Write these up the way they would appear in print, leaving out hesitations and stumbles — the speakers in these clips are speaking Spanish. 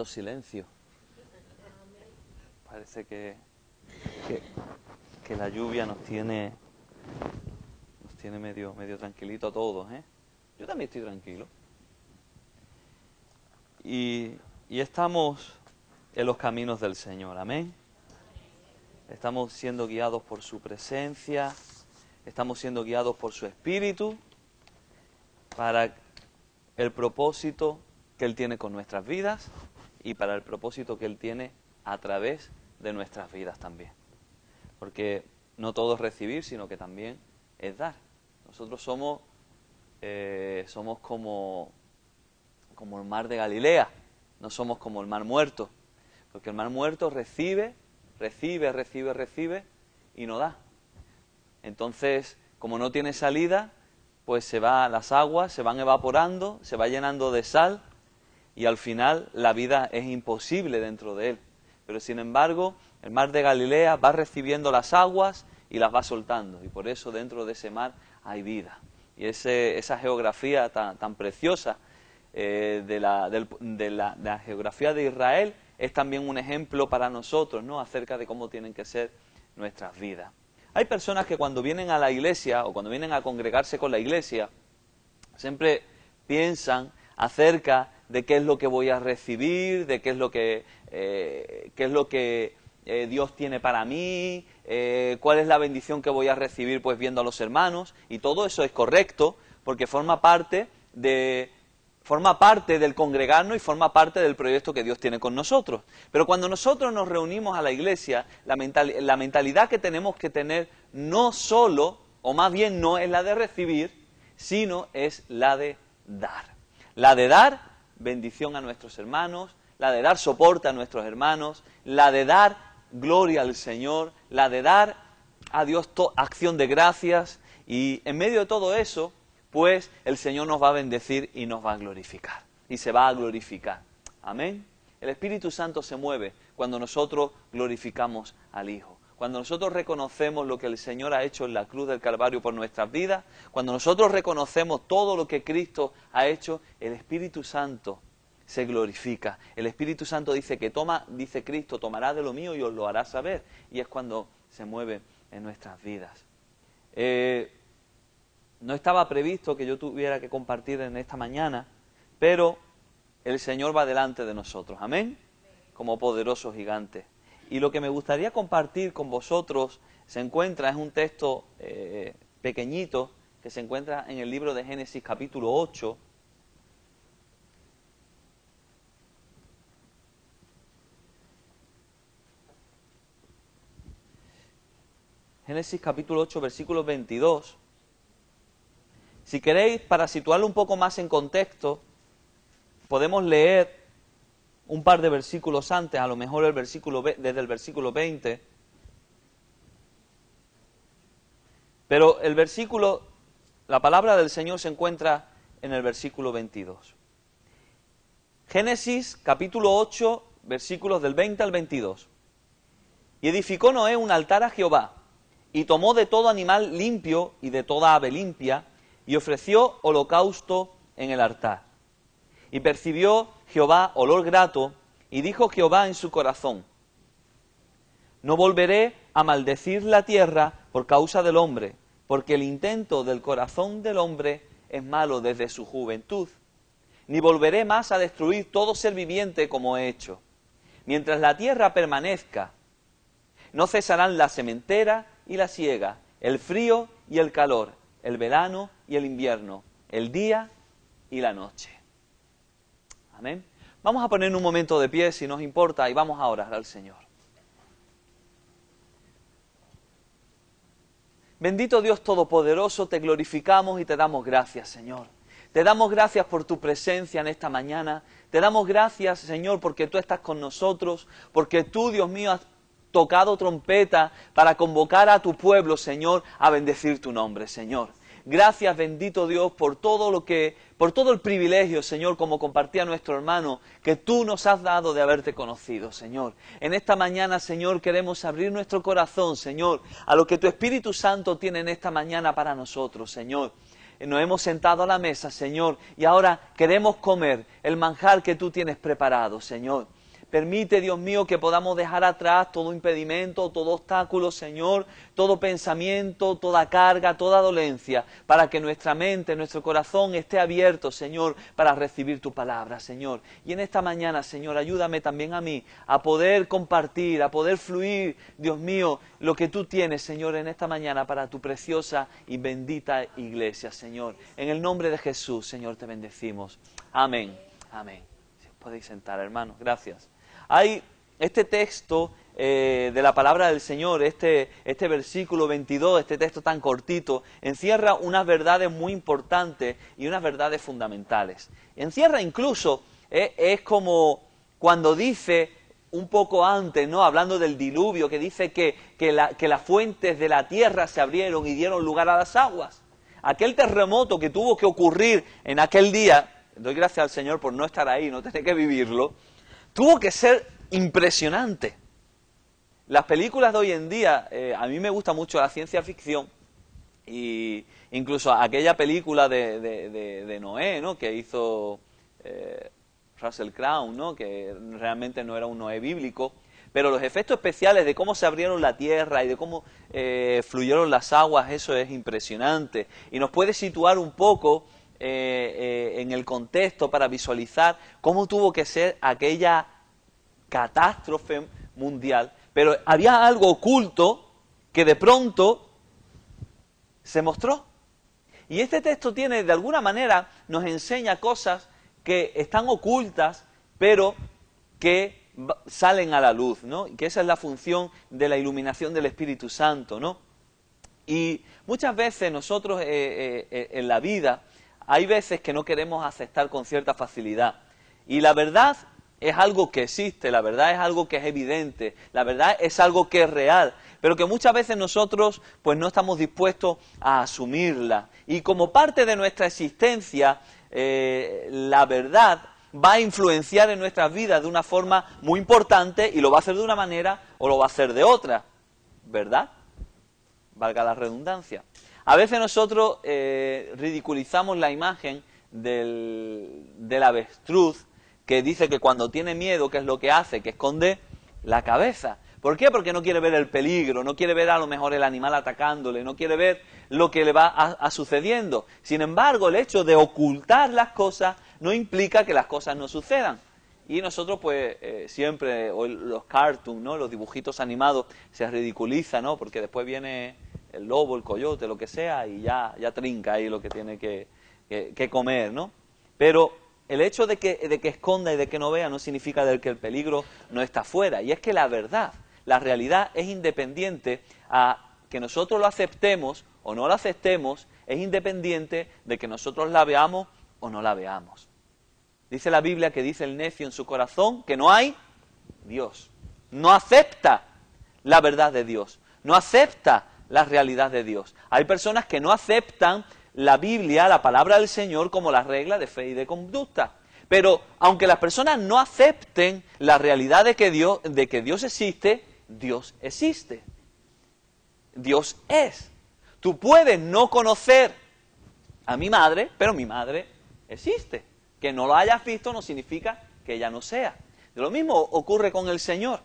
Silencio. Parece que la lluvia nos tiene medio tranquilito a todos, ¿eh? Yo también estoy tranquilo. Y estamos en los caminos del Señor, amén. Estamos siendo guiados por su presencia, estamos siendo guiados por su Espíritu para el propósito que Él tiene con nuestras vidas y para el propósito que Él tiene a través de nuestras vidas también. Porque no todo es recibir, sino que también es dar. Nosotros somos como el mar de Galilea, no somos como el mar muerto. Porque el mar muerto recibe y no da. Entonces, como no tiene salida, pues las aguas se van evaporando, se va llenando de sal y al final la vida es imposible dentro de él. Pero sin embargo, el mar de Galilea va recibiendo las aguas y las va soltando. Y por eso dentro de ese mar hay vida. Y esa geografía tan preciosa de la geografía de Israel es también un ejemplo para nosotros, ¿no?, acerca de cómo tienen que ser nuestras vidas. Hay personas que cuando vienen a la iglesia o cuando vienen a congregarse con la iglesia, siempre piensan acerca de qué es lo que voy a recibir, de qué es lo que Dios tiene para mí, cuál es la bendición que voy a recibir pues viendo a los hermanos, y todo eso es correcto porque forma parte del congregarnos y forma parte del proyecto que Dios tiene con nosotros. Pero cuando nosotros nos reunimos a la iglesia, la mentalidad que tenemos que tener no solo, o más bien no es la de recibir, sino es la de dar. La de dar bendición a nuestros hermanos, la de dar soporte a nuestros hermanos, la de dar gloria al Señor, la de dar a Dios acción de gracias, y en medio de todo eso, pues el Señor nos va a bendecir y nos va a glorificar, y se va a glorificar. Amén. El Espíritu Santo se mueve cuando nosotros glorificamos al Hijo, cuando nosotros reconocemos lo que el Señor ha hecho en la cruz del Calvario por nuestras vidas, cuando nosotros reconocemos todo lo que Cristo ha hecho, el Espíritu Santo se glorifica. El Espíritu Santo dice Cristo, tomará de lo mío y os lo hará saber, y es cuando se mueve en nuestras vidas. No estaba previsto que yo tuviera que compartir en esta mañana, pero el Señor va delante de nosotros, amén, como poderoso gigante. Y lo que me gustaría compartir con vosotros es un texto pequeñito que se encuentra en el libro de Génesis capítulo 8. Génesis capítulo 8, versículo 22. Si queréis, para situarlo un poco más en contexto, podemos leer un par de versículos antes, a lo mejor desde el versículo 20. Pero la palabra del Señor se encuentra en el versículo 22. Génesis capítulo 8, versículos del 20 al 22. Y edificó Noé un altar a Jehová, y tomó de todo animal limpio y de toda ave limpia, y ofreció holocausto en el altar. Y percibió Jehová olor grato, y dijo Jehová en su corazón: no volveré a maldecir la tierra por causa del hombre, porque el intento del corazón del hombre es malo desde su juventud. Ni volveré más a destruir todo ser viviente como he hecho. Mientras la tierra permanezca, no cesarán la sementera y la siega, el frío y el calor, el verano y el invierno, el día y la noche. Amén. Vamos a poner un momento de pie, si nos importa, y vamos a orar al Señor. Bendito Dios Todopoderoso, te glorificamos y te damos gracias, Señor. Te damos gracias por tu presencia en esta mañana. Te damos gracias, Señor, porque tú estás con nosotros, porque tú, Dios mío, has tocado trompeta para convocar a tu pueblo, Señor, a bendecir tu nombre, Señor. Gracias, bendito Dios, por todo el privilegio, Señor, como compartía nuestro hermano, que tú nos has dado de haberte conocido, Señor. En esta mañana, Señor, queremos abrir nuestro corazón, Señor, a lo que tu Espíritu Santo tiene en esta mañana para nosotros, Señor. nos hemos sentado a la mesa, Señor, y ahora queremos comer el manjar que tú tienes preparado, Señor. Permite, Dios mío, que podamos dejar atrás todo impedimento, todo obstáculo, Señor, todo pensamiento, toda carga, toda dolencia, para que nuestra mente, nuestro corazón esté abierto, Señor, para recibir tu palabra, Señor. Y en esta mañana, Señor, ayúdame también a mí a poder compartir, a poder fluir, Dios mío, lo que tú tienes, Señor, en esta mañana para tu preciosa y bendita iglesia, Señor. En el nombre de Jesús, Señor, te bendecimos. Amén. Amén. Si os podéis sentar, hermanos. Gracias. Hay este texto de la palabra del Señor, este versículo 22, este texto tan cortito, encierra unas verdades muy importantes y unas verdades fundamentales. Encierra incluso, es como cuando dice un poco antes, ¿no? Hablando del diluvio, que dice que las fuentes de la tierra se abrieron y dieron lugar a las aguas. Aquel terremoto que tuvo que ocurrir en aquel día, doy gracias al Señor por no estar ahí, no tener que vivirlo, tuvo que ser impresionante. Las películas de hoy en día, a mí me gusta mucho la ciencia ficción, y incluso aquella película de Noé, ¿no? Que hizo Russell Crowe, ¿no? Que realmente no era un Noé bíblico, pero los efectos especiales de cómo se abrieron la tierra y de cómo fluyeron las aguas, eso es impresionante, y nos puede situar un poco en el contexto para visualizar cómo tuvo que ser aquella catástrofe mundial, pero había algo oculto que de pronto se mostró. Y este texto tiene, de alguna manera, nos enseña cosas que están ocultas, pero que salen a la luz, ¿no? Y que esa es la función de la iluminación del Espíritu Santo, ¿no? Y muchas veces nosotros en la vida, hay veces que no queremos aceptar con cierta facilidad. Y la verdad es algo que existe, la verdad es algo que es evidente, la verdad es algo que es real, pero que muchas veces nosotros pues no estamos dispuestos a asumirla. Y como parte de nuestra existencia, la verdad va a influenciar en nuestras vidas de una forma muy importante, y lo va a hacer de una manera o lo va a hacer de otra, ¿verdad? Valga la redundancia. A veces nosotros ridiculizamos la imagen del avestruz, que dice que cuando tiene miedo, ¿qué es lo que hace? Que esconde la cabeza. ¿Por qué? Porque no quiere ver el peligro, no quiere ver a lo mejor el animal atacándole, no quiere ver lo que le va a sucediendo. Sin embargo, el hecho de ocultar las cosas no implica que las cosas no sucedan. Y nosotros pues siempre, o los cartoons, ¿no? Los dibujitos animados se ridiculizan, ¿no? Porque después viene el lobo, el coyote, lo que sea, y ya trinca ahí lo que tiene que comer, ¿no? Pero el hecho de que esconda y de que no vea no significa de que el peligro no está afuera. Y es que la verdad, la realidad es independiente a que nosotros lo aceptemos o no lo aceptemos, es independiente de que nosotros la veamos o no la veamos. Dice la Biblia que dice el necio en su corazón que no hay Dios. No acepta la verdad de Dios, no acepta la realidad de Dios. Hay personas que no aceptan la Biblia, la palabra del Señor, como la regla de fe y de conducta. Pero aunque las personas no acepten la realidad de que Dios existe, Dios existe. Dios es. Tú puedes no conocer a mi madre, pero mi madre existe. Que no lo hayas visto no significa que ella no sea. De lo mismo ocurre con el Señor.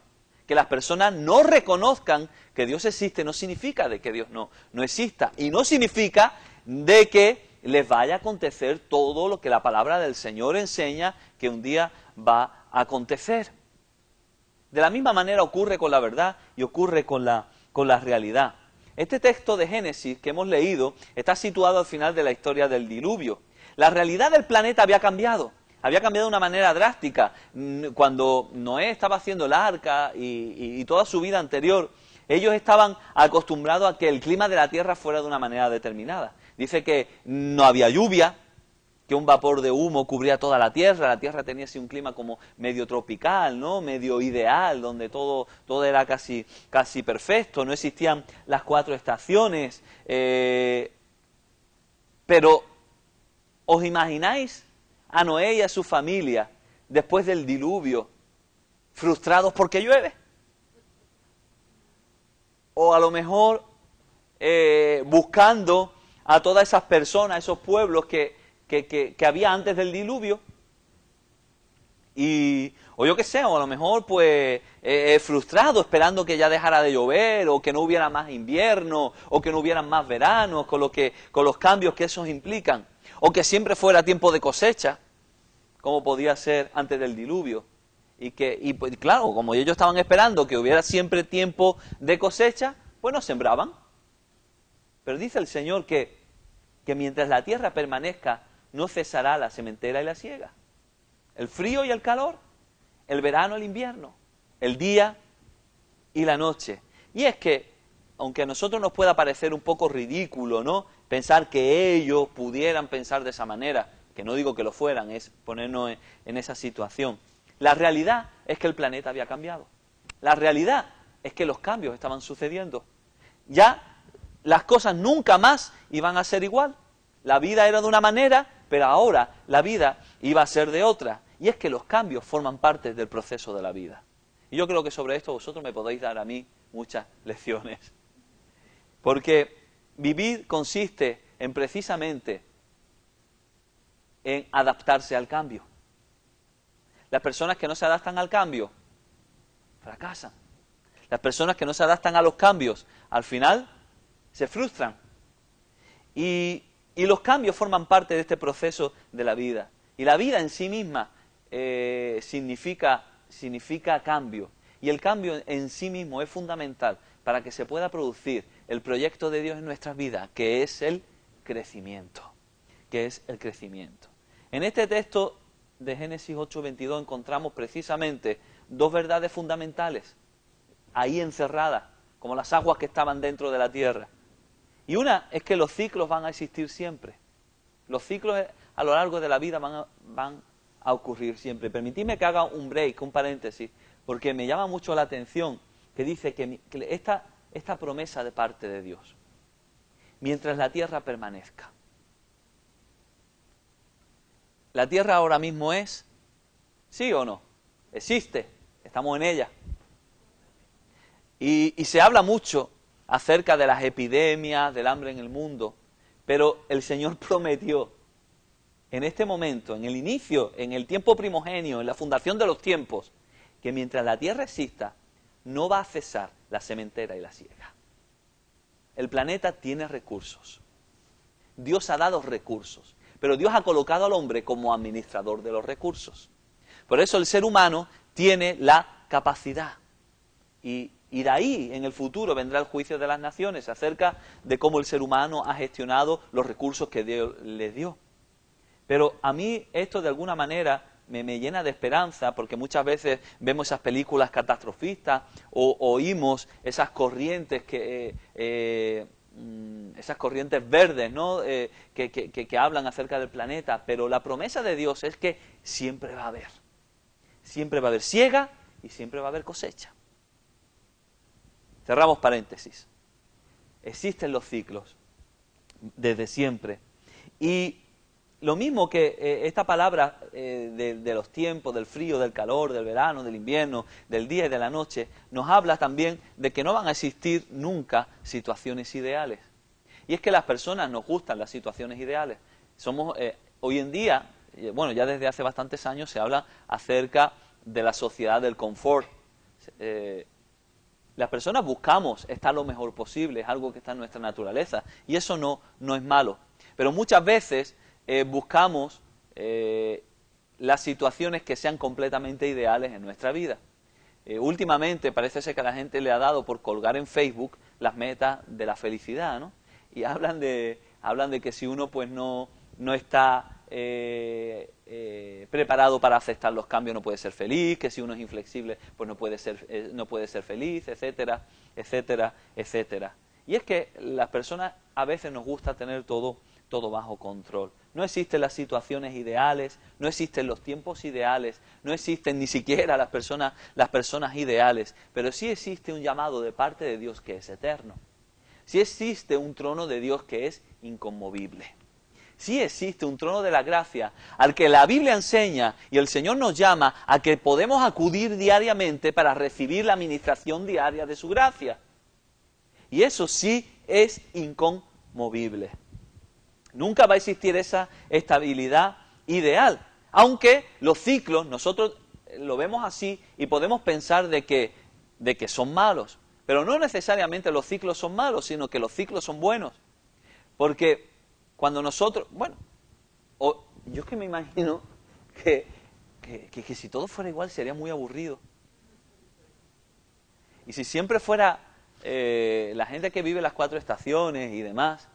Que las personas no reconozcan que Dios existe no significa de que Dios no exista. Y no significa de que les vaya a acontecer todo lo que la palabra del Señor enseña que un día va a acontecer. De la misma manera ocurre con la verdad y ocurre con la realidad. Este texto de Génesis que hemos leído está situado al final de la historia del diluvio. La realidad del planeta había cambiado de una manera drástica. Cuando Noé estaba haciendo el arca y toda su vida anterior, ellos estaban acostumbrados a que el clima de la tierra fuera de una manera determinada. Dice que no había lluvia, que un vapor de humo cubría toda la tierra tenía así un clima como medio tropical, ¿no? Medio ideal, donde todo era casi perfecto, no existían las 4 estaciones. Pero, ¿os imagináis a Noé y a su familia, después del diluvio, frustrados porque llueve? O a lo mejor buscando a todas esas personas, a esos pueblos que había antes del diluvio. O yo qué sé, o a lo mejor pues frustrado, esperando que ya dejara de llover, o que no hubiera más invierno, o que no hubieran más veranos, con los cambios que esos implican, o que siempre fuera tiempo de cosecha, como podía ser antes del diluvio. Y pues, claro, como ellos estaban esperando que hubiera siempre tiempo de cosecha, pues no sembraban. Pero dice el Señor que mientras la tierra permanezca, no cesará la sementera y la siega. El frío y el calor, el verano y el invierno, el día y la noche. Y es que, aunque a nosotros nos pueda parecer un poco ridículo, ¿no?, pensar que ellos pudieran pensar de esa manera, que no digo que lo fueran, es ponernos en esa situación. La realidad es que el planeta había cambiado. La realidad es que los cambios estaban sucediendo. Ya las cosas nunca más iban a ser igual. La vida era de una manera, pero ahora la vida iba a ser de otra. Y es que los cambios forman parte del proceso de la vida. Y yo creo que sobre esto vosotros me podéis dar a mí muchas lecciones. Porque vivir consiste en precisamente en adaptarse al cambio. Las personas que no se adaptan al cambio fracasan. Las personas que no se adaptan a los cambios, al final, se frustran. Y los cambios forman parte de este proceso de la vida. Y la vida en sí misma significa cambio. Y el cambio en sí mismo es fundamental para que se pueda producir el proyecto de Dios en nuestras vidas, que es el crecimiento. En este texto de Génesis 8:22 encontramos precisamente dos verdades fundamentales, ahí encerradas, como las aguas que estaban dentro de la tierra. Y una es que los ciclos van a existir siempre. Los ciclos a lo largo de la vida van a ocurrir siempre. Permitidme que haga un break, un paréntesis, porque me llama mucho la atención que dice que esta promesa de parte de Dios, mientras la tierra permanezca. ¿La tierra ahora mismo es? ¿Sí o no? Existe, estamos en ella. Y se habla mucho acerca de las epidemias, del hambre en el mundo, pero el Señor prometió en este momento, en el inicio, en el tiempo primogenio, en la fundación de los tiempos, que mientras la tierra exista, no va a cesar la sementera y la siega. El planeta tiene recursos. Dios ha dado recursos, pero Dios ha colocado al hombre como administrador de los recursos. Por eso el ser humano tiene la capacidad. Y de ahí, en el futuro, vendrá el juicio de las naciones acerca de cómo el ser humano ha gestionado los recursos que Dios le dio. Pero a mí esto de alguna manera me llena de esperanza, porque muchas veces vemos esas películas catastrofistas o oímos esas corrientes esas corrientes verdes, ¿no?, que hablan acerca del planeta, pero la promesa de Dios es que siempre va a haber siega y siempre va a haber cosecha. Cerramos paréntesis. Existen los ciclos desde siempre. Y lo mismo que esta palabra de los tiempos, del frío, del calor, del verano, del invierno, del día y de la noche, nos habla también de que no van a existir nunca situaciones ideales. Y es que a las personas nos gustan las situaciones ideales. Hoy en día, bueno, ya desde hace bastantes años se habla acerca de la sociedad del confort. Las personas buscamos estar lo mejor posible, es algo que está en nuestra naturaleza, y eso no es malo. Pero muchas veces buscamos las situaciones que sean completamente ideales en nuestra vida. Últimamente parece ser que a la gente le ha dado por colgar en Facebook las metas de la felicidad, ¿no? Y hablan de que si uno pues no está preparado para aceptar los cambios no puede ser feliz, que si uno es inflexible pues no puede ser feliz, etcétera, etcétera, etcétera. Y es que las personas a veces nos gusta tener todo bajo control. No existen las situaciones ideales, no existen los tiempos ideales, no existen ni siquiera las personas ideales, pero sí existe un llamado de parte de Dios que es eterno. Sí existe un trono de Dios que es inconmovible. Sí existe un trono de la gracia al que la Biblia enseña y el Señor nos llama a que podemos acudir diariamente para recibir la administración diaria de su gracia. Y eso sí es inconmovible. Nunca va a existir esa estabilidad ideal. Aunque los ciclos, nosotros lo vemos así y podemos pensar de que son malos. Pero no necesariamente los ciclos son malos, sino que los ciclos son buenos. Porque cuando nosotros, bueno, yo es que me imagino que si todo fuera igual sería muy aburrido. Y si siempre fuera la gente que vive las 4 estaciones y demás,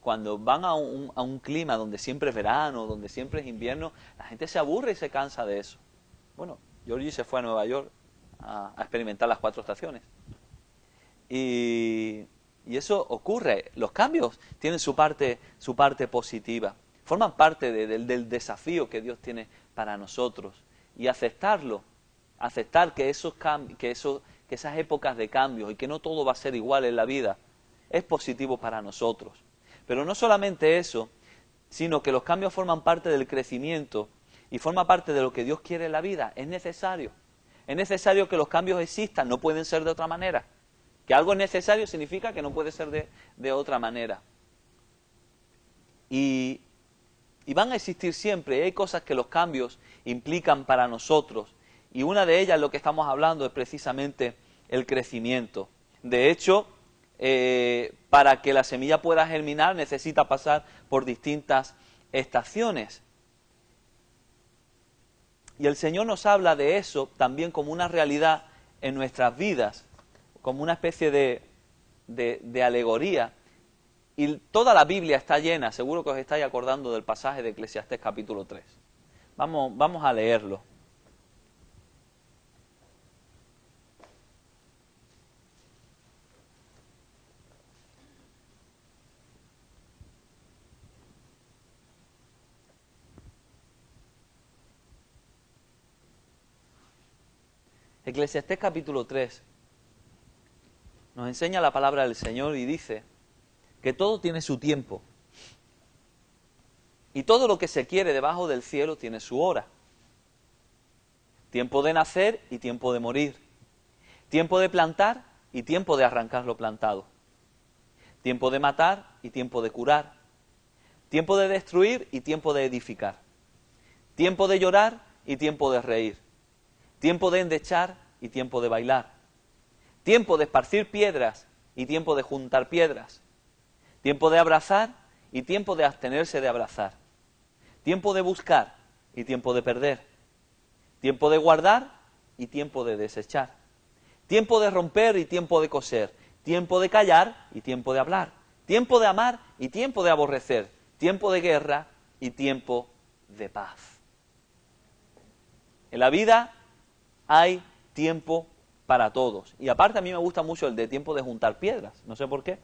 cuando van a un clima donde siempre es verano, donde siempre es invierno, la gente se aburre y se cansa de eso. Bueno, Georgie se fue a Nueva York a experimentar las 4 estaciones. Y eso ocurre. Los cambios tienen su parte positiva. Forman parte del desafío que Dios tiene para nosotros. Y aceptarlo, aceptar que esas épocas de cambios y que no todo va a ser igual en la vida, es positivo para nosotros. Pero no solamente eso, sino que los cambios forman parte del crecimiento y forman parte de lo que Dios quiere en la vida. Es necesario. Es necesario que los cambios existan, no pueden ser de otra manera. Que algo es necesario significa que no puede ser de otra manera. Y van a existir siempre. Hay cosas que los cambios implican para nosotros. Y una de ellas, lo que estamos hablando, es precisamente el crecimiento. De hecho, para que la semilla pueda germinar necesita pasar por distintas estaciones. Y el Señor nos habla de eso también como una realidad en nuestras vidas, como una especie de alegoría. Y toda la Biblia está llena, seguro que os estáis acordando del pasaje de Eclesiastés capítulo 3. Vamos a leerlo. Eclesiastés capítulo 3 nos enseña la palabra del Señor y dice que todo tiene su tiempo. Y todo lo que se quiere debajo del cielo tiene su hora. Tiempo de nacer y tiempo de morir. Tiempo de plantar y tiempo de arrancar lo plantado. Tiempo de matar y tiempo de curar. Tiempo de destruir y tiempo de edificar. Tiempo de llorar y tiempo de reír. Tiempo de endechar y tiempo de bailar. Tiempo de esparcir piedras y tiempo de juntar piedras. Tiempo de abrazar y tiempo de abstenerse de abrazar. Tiempo de buscar y tiempo de perder. Tiempo de guardar y tiempo de desechar. Tiempo de romper y tiempo de coser. Tiempo de callar y tiempo de hablar. Tiempo de amar y tiempo de aborrecer. Tiempo de guerra y tiempo de paz. En la vida hay tiempo para todos. Y aparte a mí me gusta mucho el de tiempo de juntar piedras, no sé por qué.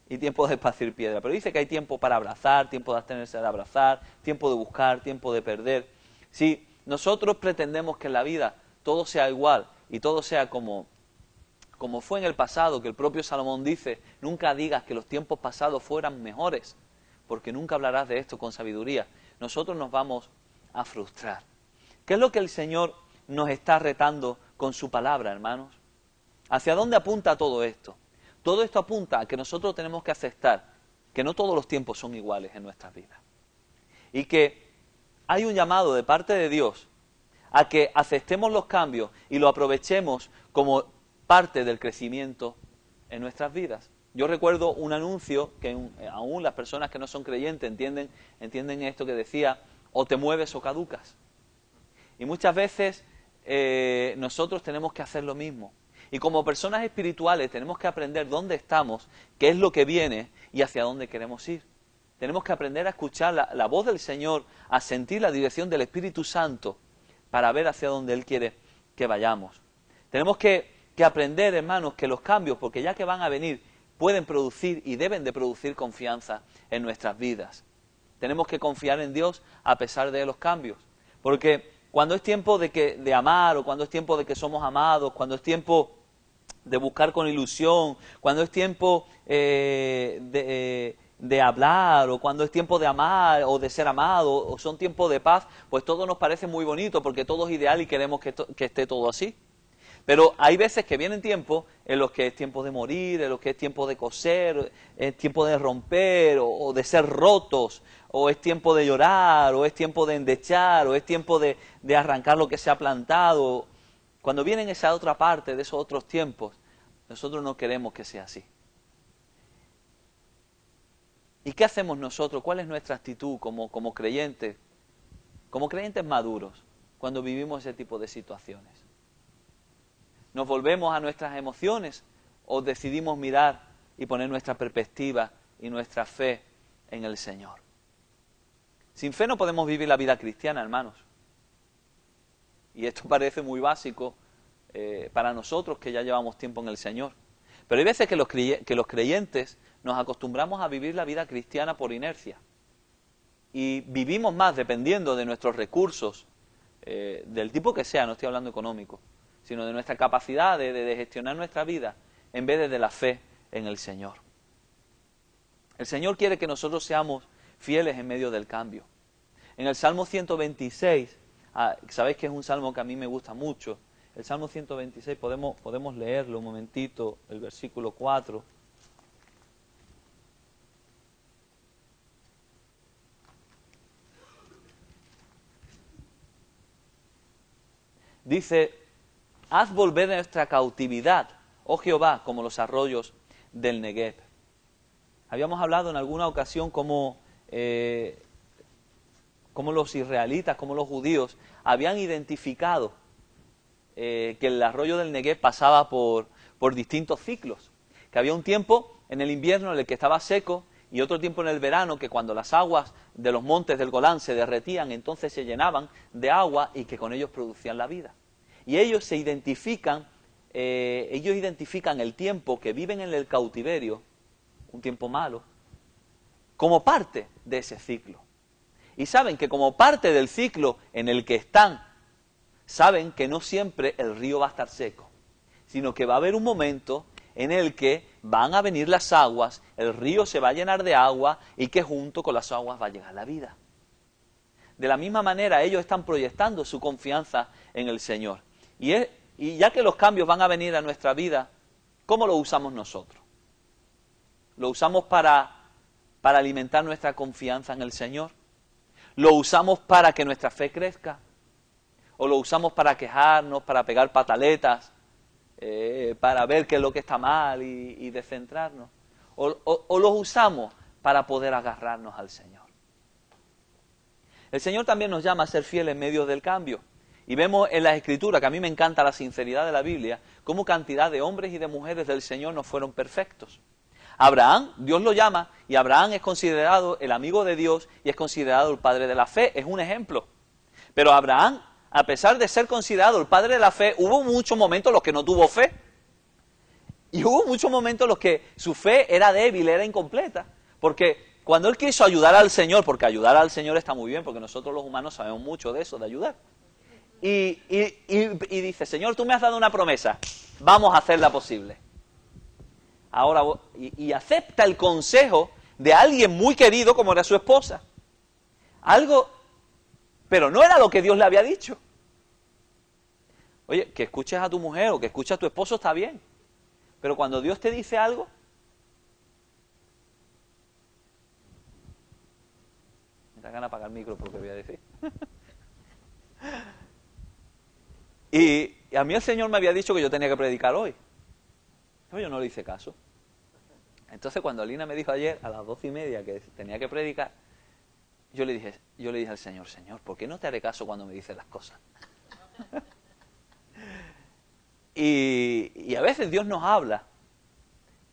Y tiempo de esparcir piedras. Pero dice que hay tiempo para abrazar, tiempo de abstenerse de abrazar, tiempo de buscar, tiempo de perder. Si nosotros pretendemos que en la vida todo sea igual y todo sea como fue en el pasado, que el propio Salomón dice, nunca digas que los tiempos pasados fueran mejores, porque nunca hablarás de esto con sabiduría. Nosotros nos vamos a frustrar. ¿Qué es lo que el Señor nos está retando con su palabra, hermanos? ¿Hacia dónde apunta todo esto? Todo esto apunta a que nosotros tenemos que aceptar que no todos los tiempos son iguales en nuestras vidas. Y que hay un llamado de parte de Dios a que aceptemos los cambios y lo aprovechemos como parte del crecimiento en nuestras vidas. Yo recuerdo un anuncio que aún las personas que no son creyentes entienden esto, que decía, o te mueves o caducas. Y muchas veces nosotros tenemos que hacer lo mismo. Y como personas espirituales tenemos que aprender dónde estamos, qué es lo que viene y hacia dónde queremos ir. Tenemos que aprender a escuchar la voz del Señor, a sentir la dirección del Espíritu Santo para ver hacia dónde Él quiere que vayamos. Tenemos que aprender, hermanos, que los cambios, porque ya que van a venir, pueden producir y deben de producir confianza en nuestras vidas. Tenemos que confiar en Dios a pesar de los cambios, porque cuando es tiempo de amar, o cuando es tiempo de que somos amados, cuando es tiempo de buscar con ilusión, cuando es tiempo de hablar, o cuando es tiempo de amar o de ser amado, o son tiempos de paz, pues todo nos parece muy bonito porque todo es ideal y queremos que esté todo así. Pero hay veces que vienen tiempos en los que es tiempo de morir, en los que es tiempo de coser, es tiempo de romper o de ser rotos, o es tiempo de llorar, o es tiempo de endechar, o es tiempo de arrancar lo que se ha plantado. Cuando vienen esa otra parte de esos otros tiempos, nosotros no queremos que sea así. ¿Y qué hacemos nosotros? ¿Cuál es nuestra actitud como creyentes maduros, cuando vivimos ese tipo de situaciones? ¿Nos volvemos a nuestras emociones o decidimos mirar y poner nuestra perspectiva y nuestra fe en el Señor? Sin fe no podemos vivir la vida cristiana, hermanos. Y esto parece muy básico para nosotros que ya llevamos tiempo en el Señor. Pero hay veces que los creyentes nos acostumbramos a vivir la vida cristiana por inercia. Y vivimos más dependiendo de nuestros recursos, del tipo que sea, no estoy hablando económico, sino de nuestra capacidad de gestionar nuestra vida, en vez de la fe en el Señor. El Señor quiere que nosotros seamos fieles en medio del cambio. En el Salmo 126, sabéis que es un salmo que a mí me gusta mucho, el Salmo 126, podemos leerlo un momentito, el versículo 4. Dice: haz volver nuestra cautividad, oh Jehová, como los arroyos del Negev. Habíamos hablado en alguna ocasión cómo los israelitas, cómo los judíos habían identificado que el arroyo del Negev pasaba por distintos ciclos. Que había un tiempo en el invierno en el que estaba seco y otro tiempo en el verano que cuando las aguas de los montes del Golán se derretían, entonces se llenaban de agua y que con ellos producían la vida. Y ellos identifican el tiempo que viven en el cautiverio, un tiempo malo, como parte de ese ciclo. Y saben que como parte del ciclo en el que están, saben que no siempre el río va a estar seco, sino que va a haber un momento en el que van a venir las aguas, el río se va a llenar de agua y que junto con las aguas va a llegar la vida. De la misma manera ellos están proyectando su confianza en el Señor. Y ya que los cambios van a venir a nuestra vida, ¿cómo lo usamos nosotros? ¿Lo usamos para alimentar nuestra confianza en el Señor? ¿Lo usamos para que nuestra fe crezca? ¿O lo usamos para quejarnos, para pegar pataletas, para ver qué es lo que está mal y descentrarnos? ¿O los usamos para poder agarrarnos al Señor? El Señor también nos llama a ser fieles en medio del cambio. Y vemos en las Escrituras, que a mí me encanta la sinceridad de la Biblia, cómo cantidad de hombres y de mujeres del Señor no fueron perfectos. Abraham, Dios lo llama, y Abraham es considerado el amigo de Dios y es considerado el padre de la fe, es un ejemplo. Pero Abraham, a pesar de ser considerado el padre de la fe, hubo muchos momentos en los que no tuvo fe. Y hubo muchos momentos en los que su fe era débil, era incompleta. Porque cuando él quiso ayudar al Señor, porque ayudar al Señor está muy bien, porque nosotros los humanos sabemos mucho de eso, de ayudar. Y dice: Señor, tú me has dado una promesa, vamos a hacerla posible. Ahora, y acepta el consejo de alguien muy querido como era su esposa. Pero no era lo que Dios le había dicho. Oye, que escuches a tu mujer o que escuches a tu esposo está bien. Pero cuando Dios te dice algo, me da ganas de apagar el micro por lo que voy a decir. Y a mí el Señor me había dicho que yo tenía que predicar hoy. Pero yo no le hice caso. Entonces cuando Alina me dijo ayer a las 12:30 que tenía que predicar, yo le dije al Señor: Señor, ¿por qué no te haré caso cuando me dices las cosas? y a veces Dios nos habla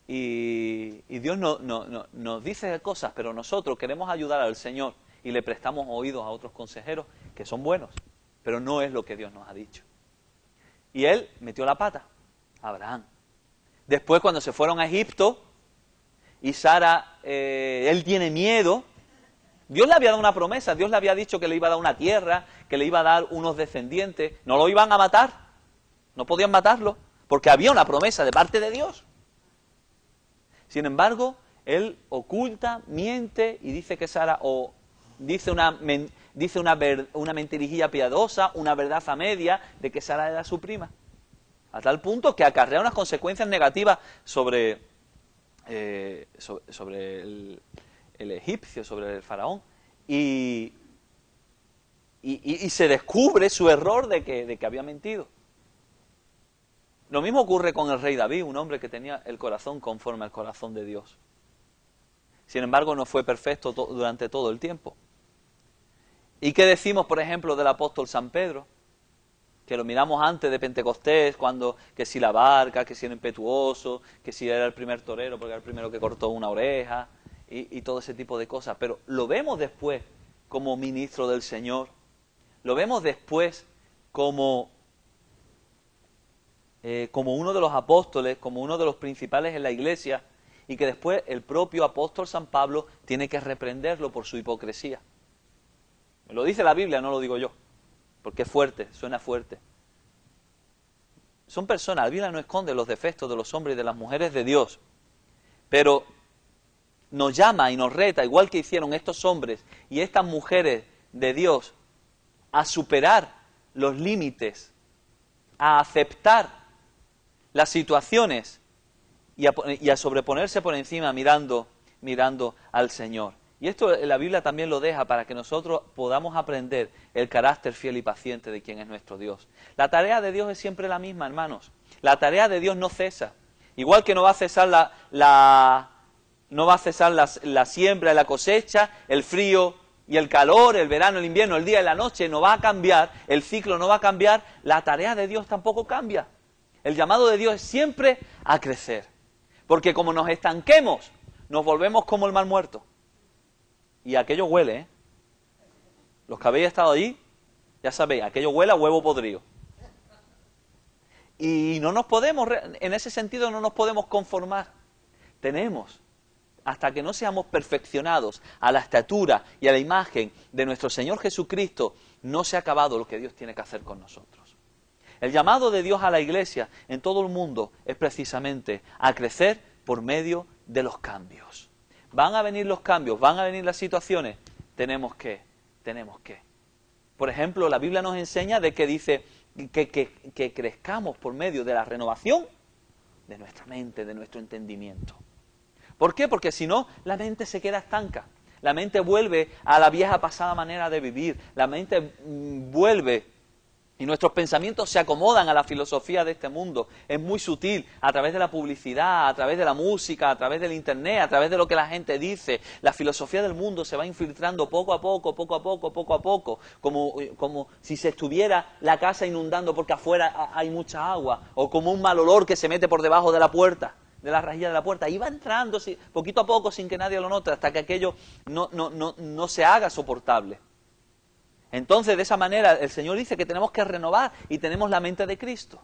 y Dios nos dice cosas, pero nosotros queremos ayudar al Señor y le prestamos oídos a otros consejeros que son buenos, pero no es lo que Dios nos ha dicho. Y él metió la pata, Abraham. Después, cuando se fueron a Egipto y Sara, él tiene miedo. Dios le había dado una promesa, Dios le había dicho que le iba a dar una tierra, que le iba a dar unos descendientes. No lo iban a matar, no podían matarlo, porque había una promesa de parte de Dios. Sin embargo, él oculta, miente y dice que Sara, o dice una mentirijilla piadosa, una verdad a media de que Sara era su prima. a tal punto que acarrea unas consecuencias negativas sobre el egipcio, sobre el faraón, y se descubre su error de que había mentido. Lo mismo ocurre con el rey David, un hombre que tenía el corazón conforme al corazón de Dios. Sin embargo, no fue perfecto durante todo el tiempo. ¿Y qué decimos, por ejemplo, del apóstol San Pedro? Que lo miramos antes de Pentecostés, cuando que si la barca, que si era impetuoso, que si era el primer torero porque era el primero que cortó una oreja, y todo ese tipo de cosas. Pero lo vemos después como ministro del Señor, lo vemos después como uno de los apóstoles, como uno de los principales en la iglesia, y que después el propio apóstol San Pablo tiene que reprenderlo por su hipocresía. Lo dice la Biblia, no lo digo yo, porque es fuerte, suena fuerte. Son personas, la Biblia no esconde los defectos de los hombres y de las mujeres de Dios, pero nos llama y nos reta, igual que hicieron estos hombres y estas mujeres de Dios, a superar los límites, a aceptar las situaciones y a sobreponerse por encima mirando al Señor. Y esto la Biblia también lo deja para que nosotros podamos aprender el carácter fiel y paciente de quien es nuestro Dios. La tarea de Dios es siempre la misma, hermanos. La tarea de Dios no cesa. Igual que no va a cesar la siembra y la cosecha, el frío y el calor, el verano, el invierno, el día y la noche, no va a cambiar, el ciclo no va a cambiar, la tarea de Dios tampoco cambia. El llamado de Dios es siempre a crecer. Porque como nos estanquemos, nos volvemos como el mar muerto. Y aquello huele, ¿eh? Los que habéis estado allí, ya sabéis, aquello huele a huevo podrido. Y no nos podemos, en ese sentido no nos podemos conformar. Tenemos, hasta que no seamos perfeccionados a la estatura y a la imagen de nuestro Señor Jesucristo, no se ha acabado lo que Dios tiene que hacer con nosotros. El llamado de Dios a la iglesia en todo el mundo es precisamente a crecer por medio de los cambios. Van a venir los cambios, van a venir las situaciones, tenemos que. Por ejemplo, la Biblia nos enseña de que dice que crezcamos por medio de la renovación de nuestra mente, de nuestro entendimiento. ¿Por qué? Porque si no, la mente se queda estanca. La mente vuelve a la vieja pasada manera de vivir. La mente vuelve y nuestros pensamientos se acomodan a la filosofía de este mundo. Es muy sutil, a través de la publicidad, a través de la música, a través del internet, a través de lo que la gente dice. La filosofía del mundo se va infiltrando poco a poco, como si se estuviera la casa inundando porque afuera hay mucha agua, o como un mal olor que se mete por debajo de la puerta, de la rejilla de la puerta, y va entrando poquito a poco sin que nadie lo note, hasta que aquello no se haga soportable. Entonces, de esa manera, el Señor dice que tenemos que renovar y tenemos la mente de Cristo.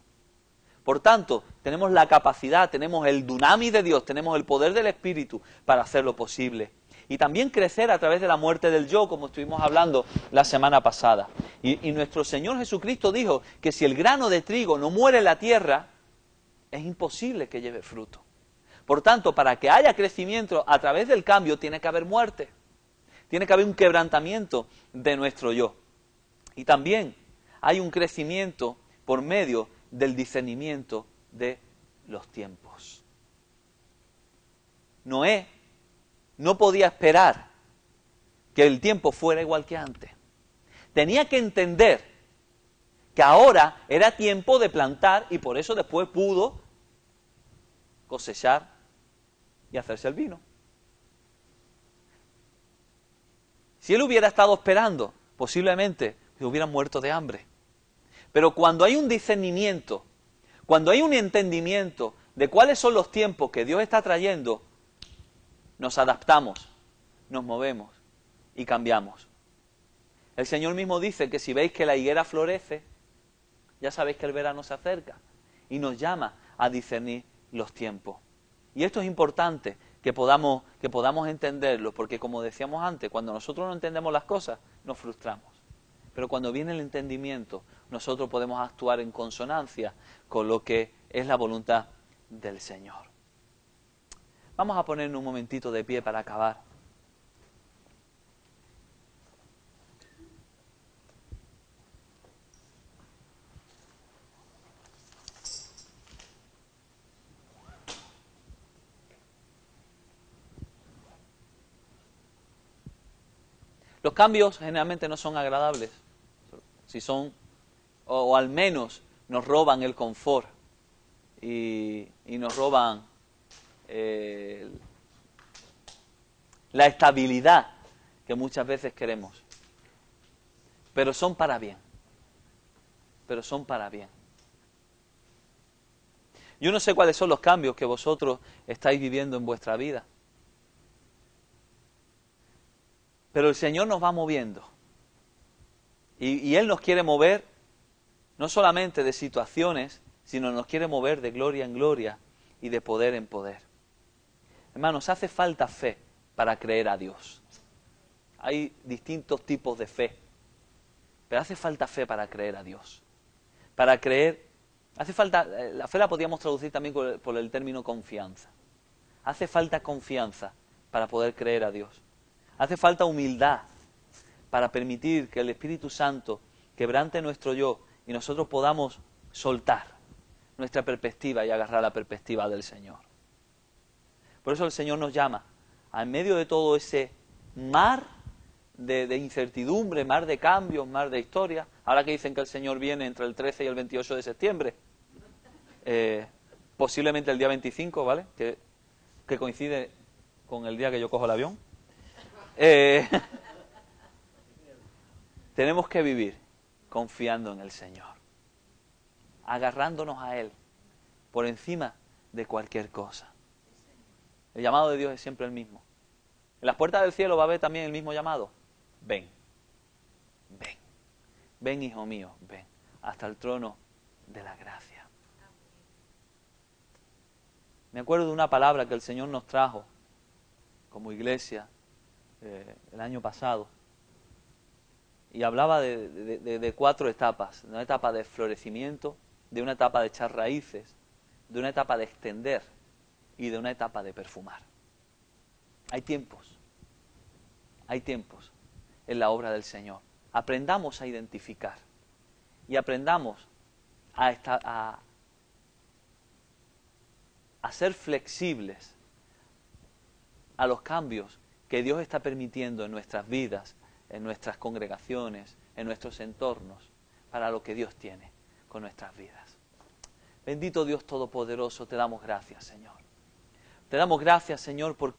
Por tanto, tenemos la capacidad, tenemos el dunamis de Dios, tenemos el poder del Espíritu para hacerlo posible. Y también crecer a través de la muerte del yo, como estuvimos hablando la semana pasada. Y nuestro Señor Jesucristo dijo que si el grano de trigo no muere en la tierra, es imposible que lleve fruto. Por tanto, para que haya crecimiento a través del cambio, tiene que haber muerte. Tiene que haber un quebrantamiento de nuestro yo. Y también hay un crecimiento por medio del discernimiento de los tiempos. Noé no podía esperar que el tiempo fuera igual que antes. Tenía que entender que ahora era tiempo de plantar y por eso después pudo cosechar y hacerse el vino. Si él hubiera estado esperando, posiblemente se hubieran muerto de hambre. Pero cuando hay un discernimiento, cuando hay un entendimiento de cuáles son los tiempos que Dios está trayendo, nos adaptamos, nos movemos y cambiamos. El Señor mismo dice que si veis que la higuera florece, ya sabéis que el verano se acerca y nos llama a discernir los tiempos. Y esto es importante que podamos entenderlo, porque como decíamos antes, cuando nosotros no entendemos las cosas, nos frustramos. Pero cuando viene el entendimiento, nosotros podemos actuar en consonancia con lo que es la voluntad del Señor. Vamos a ponernos un momentito de pie para acabar. Los cambios generalmente no son agradables, si son, o al menos nos roban el confort y nos roban la estabilidad que muchas veces queremos. Pero son para bien. Pero son para bien. Yo no sé cuáles son los cambios que vosotros estáis viviendo en vuestra vida. Pero el Señor nos va moviendo. Y Él nos quiere mover no solamente de situaciones, sino nos quiere mover de gloria en gloria y de poder en poder. Hermanos, hace falta fe para creer a Dios. Hay distintos tipos de fe, pero hace falta fe para creer a Dios. Para creer, hace falta, la fe la podríamos traducir también por el término confianza. Hace falta confianza para poder creer a Dios. Hace falta humildad para permitir que el Espíritu Santo quebrante nuestro yo y nosotros podamos soltar nuestra perspectiva y agarrar la perspectiva del Señor. Por eso el Señor nos llama, en medio de todo ese mar de incertidumbre, mar de cambios, mar de historia, ahora que dicen que el Señor viene entre el 13 y el 28 de septiembre, posiblemente el día 25, ¿vale? Que coincide con el día que yo cojo el avión. Tenemos que vivir confiando en el Señor, agarrándonos a Él por encima de cualquier cosa. El llamado de Dios es siempre el mismo. En las puertas del cielo va a haber también el mismo llamado. Ven, ven, ven hijo mío, ven, hasta el trono de la gracia. Me acuerdo de una palabra que el Señor nos trajo como iglesia el año pasado. Y hablaba de 4 etapas, de una etapa de florecimiento, de una etapa de echar raíces, de una etapa de extender y de una etapa de perfumar. Hay tiempos en la obra del Señor. Aprendamos a identificar y aprendamos a ser flexibles a los cambios que Dios está permitiendo en nuestras vidas, en nuestras congregaciones, en nuestros entornos, para lo que Dios tiene con nuestras vidas. Bendito Dios Todopoderoso, te damos gracias, Señor. Te damos gracias, Señor, porque